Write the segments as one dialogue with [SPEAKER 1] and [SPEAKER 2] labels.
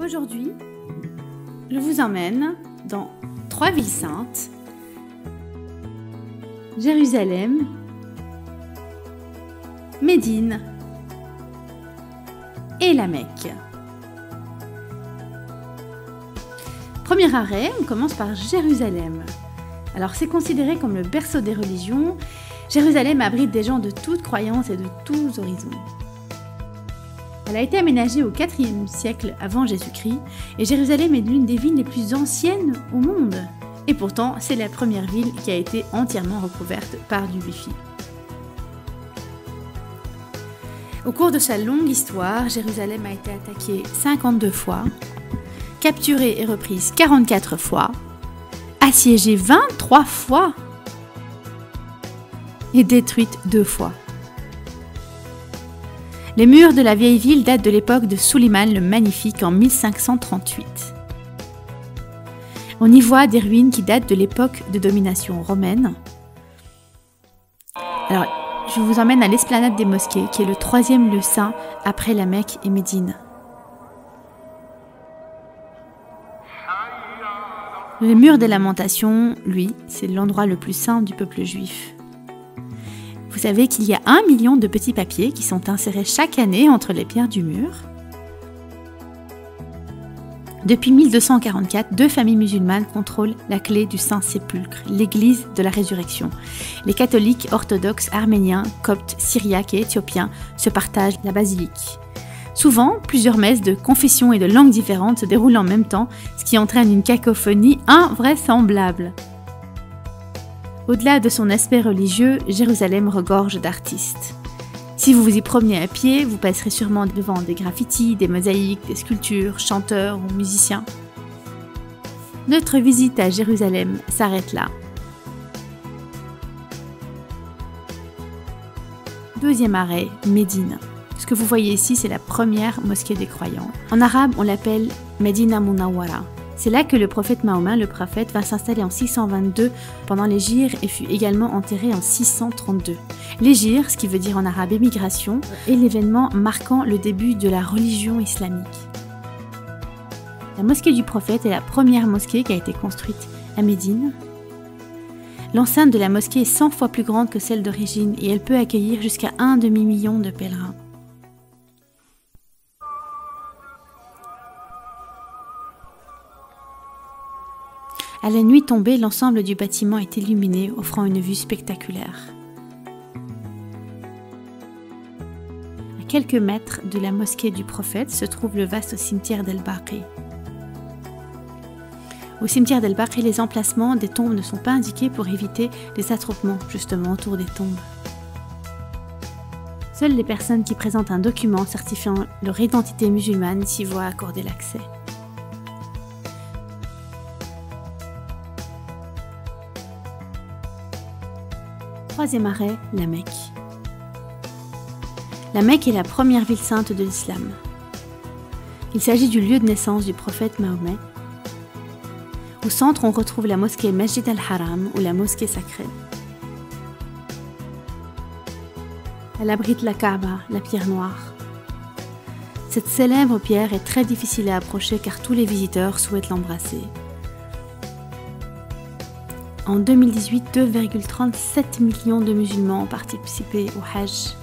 [SPEAKER 1] Aujourd'hui, je vous emmène dans 3 villes saintes, Jérusalem, Médine et la Mecque. Premier arrêt, on commence par Jérusalem. Alors c'est considéré comme le berceau des religions. Jérusalem abrite des gens de toutes croyances et de tous horizons. Elle a été aménagée au IVe siècle avant Jésus-Christ et Jérusalem est l'une des villes les plus anciennes au monde. Et pourtant, c'est la première ville qui a été entièrement recouverte par du Wi-Fi. Au cours de sa longue histoire, Jérusalem a été attaquée 52 fois, capturée et reprise 44 fois, assiégée 23 fois et détruite 2 fois. Les murs de la vieille ville datent de l'époque de Suleiman le Magnifique en 1538. On y voit des ruines qui datent de l'époque de domination romaine. Alors, je vous emmène à l'esplanade des mosquées, qui est le 3e lieu saint après la Mecque et Médine. Le mur des lamentations, lui, c'est l'endroit le plus saint du peuple juif. Vous savez qu'il y a 1 million de petits papiers qui sont insérés chaque année entre les pierres du mur. Depuis 1244, 2 familles musulmanes contrôlent la clé du Saint-Sépulcre, l'église de la résurrection. Les catholiques orthodoxes arméniens, coptes, syriaques et éthiopiens se partagent la basilique. Souvent, plusieurs messes de confessions et de langues différentes se déroulent en même temps, ce qui entraîne une cacophonie invraisemblable. Au-delà de son aspect religieux, Jérusalem regorge d'artistes. Si vous vous y promenez à pied, vous passerez sûrement devant des graffitis, des mosaïques, des sculptures, chanteurs ou musiciens. Notre visite à Jérusalem s'arrête là. Deuxième arrêt, Médine. Ce que vous voyez ici, c'est la première mosquée des croyants. En arabe, on l'appelle Medina Munawwara. C'est là que le prophète Mahomet, le prophète, va s'installer en 622 pendant l'hégire et fut également enterré en 632. L'hégire, ce qui veut dire en arabe émigration, est l'événement marquant le début de la religion islamique. La mosquée du prophète est la première mosquée qui a été construite à Médine. L'enceinte de la mosquée est 100 fois plus grande que celle d'origine et elle peut accueillir jusqu'à 1 demi-million de pèlerins. À la nuit tombée, l'ensemble du bâtiment est illuminé, offrant une vue spectaculaire. À quelques mètres de la mosquée du prophète se trouve le vaste cimetière d'El-Baqi. Au cimetière d'El-Baqi, les emplacements des tombes ne sont pas indiqués pour éviter les attroupements justement autour des tombes. Seules les personnes qui présentent un document certifiant leur identité musulmane s'y voient accorder l'accès. Troisième arrêt, la Mecque. La Mecque est la première ville sainte de l'islam. Il s'agit du lieu de naissance du prophète Mahomet. Au centre, on retrouve la mosquée Masjid al-Haram ou la mosquée sacrée. Elle abrite la Kaaba, la pierre noire. Cette célèbre pierre est très difficile à approcher car tous les visiteurs souhaitent l'embrasser. En 2018, 2,37 millions de musulmans ont participé au Hajj.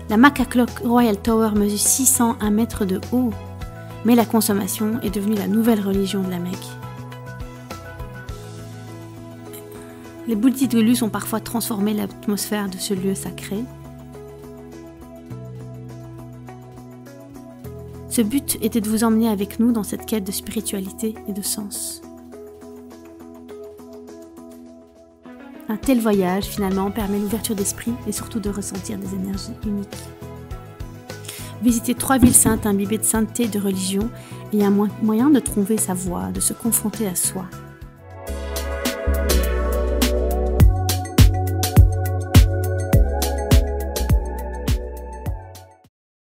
[SPEAKER 1] La Makkah Clock Royal Tower mesure 601 mètres de haut, mais la consommation est devenue la nouvelle religion de la Mecque. Les boules d'idolus ont parfois transformé l'atmosphère de ce lieu sacré. Ce but était de vous emmener avec nous dans cette quête de spiritualité et de sens. Un tel voyage, finalement, permet l'ouverture d'esprit et surtout de ressentir des énergies uniques. Visiter 3 villes saintes imbibées de sainteté et de religion est un moyen de trouver sa voie, de se confronter à soi.